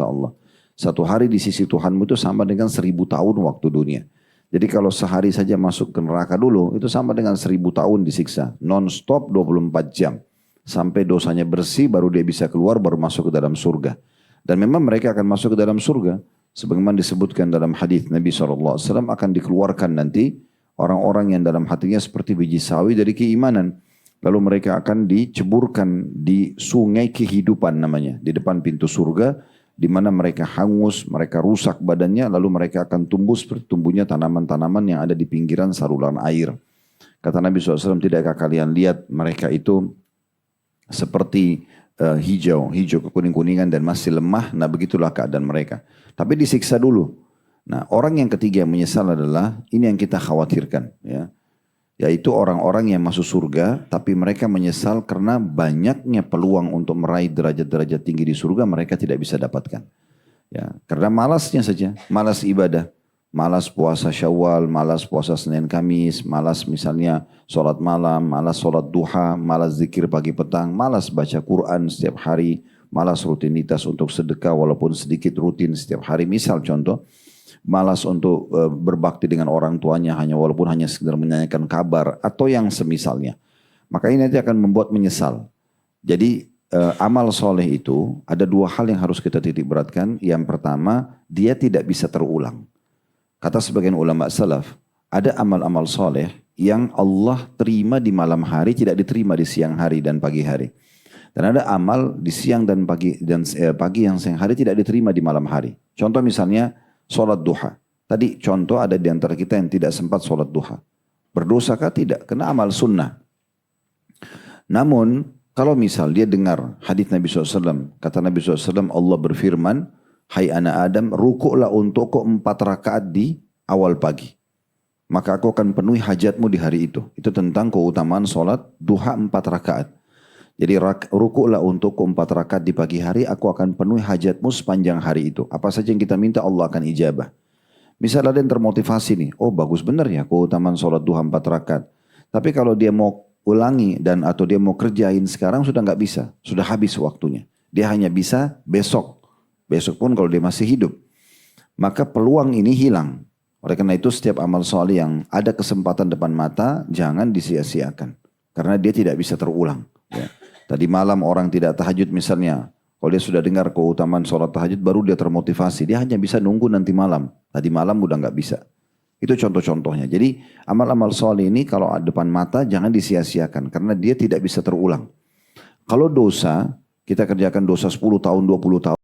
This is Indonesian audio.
Allah. Satu hari di sisi Tuhanmu itu sama dengan 1.000 tahun waktu dunia. Jadi kalau sehari saja masuk ke neraka dulu, itu sama dengan 1.000 tahun disiksa. Non-stop 24 jam. Sampai dosanya bersih, baru dia bisa keluar, baru masuk ke dalam surga. Dan memang mereka akan masuk ke dalam surga. Sebagaimana disebutkan dalam hadis Nabi SAW, akan dikeluarkan nanti orang-orang yang dalam hatinya seperti biji sawi dari keimanan. Lalu mereka akan diceburkan di sungai kehidupan namanya. Di depan pintu surga, di mana mereka hangus, mereka rusak badannya, lalu mereka akan tumbuh seperti tumbuhnya tanaman-tanaman yang ada di pinggiran saluran air. Kata Nabi SAW, tidakkah kalian lihat mereka itu seperti hijau kekuning-kuningan dan masih lemah, nah begitulah keadaan mereka. Tapi disiksa dulu. Nah orang yang ketiga yang menyesal adalah, ini yang kita khawatirkan ya. Yaitu orang-orang yang masuk surga, tapi mereka menyesal karena banyaknya peluang untuk meraih derajat-derajat tinggi di surga, mereka tidak bisa dapatkan. Ya, karena malasnya saja, malas ibadah, malas puasa Syawal, malas puasa Senin Kamis, malas misalnya sholat malam, malas sholat duha, malas zikir pagi petang, malas baca Quran setiap hari, malas rutinitas untuk sedekah walaupun sedikit rutin setiap hari. Misal contoh, malas untuk berbakti dengan orang tuanya walaupun hanya sekedar menanyakan kabar atau yang semisalnya. Maka ini nanti akan membuat menyesal. Jadi amal soleh itu ada dua hal yang harus kita titik beratkan. Yang pertama, dia tidak bisa terulang. Kata sebagian ulama salaf, ada amal-amal soleh yang Allah terima di malam hari, tidak diterima di siang hari dan pagi hari. Dan ada amal di siang dan pagi yang siang hari tidak diterima di malam hari. Contoh misalnya sholat duha. Tadi contoh ada di antara kita yang tidak sempat sholat duha. Berdosakah? Tidak. Kena amal sunnah. Namun kalau misal dia dengar hadis Nabi SAW. Kata Nabi SAW, Allah berfirman, hai anak Adam, rukuklah untukku 4 rakaat di awal pagi. Maka aku akan penuhi hajatmu di hari itu. Itu tentang keutamaan sholat duha 4 rakaat. Jadi rukuklah untukku 4 rakaat di pagi hari, aku akan penuhi hajatmu sepanjang hari itu. Apa saja yang kita minta Allah akan ijabah. Misal ada yang termotivasi nih, oh bagus benar ya keutamaan sholat duha 4 rakaat. Tapi kalau dia mau ulangi atau dia mau kerjain sekarang sudah nggak bisa, sudah habis waktunya. Dia hanya bisa besok. Besok pun kalau dia masih hidup. Maka peluang ini hilang. Oleh karena itu setiap amal soleh yang ada kesempatan depan mata, jangan disia-siakan. Karena dia tidak bisa terulang. Ya. Tadi malam orang tidak tahajud misalnya. Kalau dia sudah dengar keutamaan sholat tahajud baru dia termotivasi. Dia hanya bisa nunggu nanti malam. Tadi malam udah nggak bisa. Itu contoh-contohnya. Jadi amal-amal soleh ini kalau depan mata jangan disia-siakan. Karena dia tidak bisa terulang. Kalau dosa, kita kerjakan dosa 10 tahun, 20 tahun.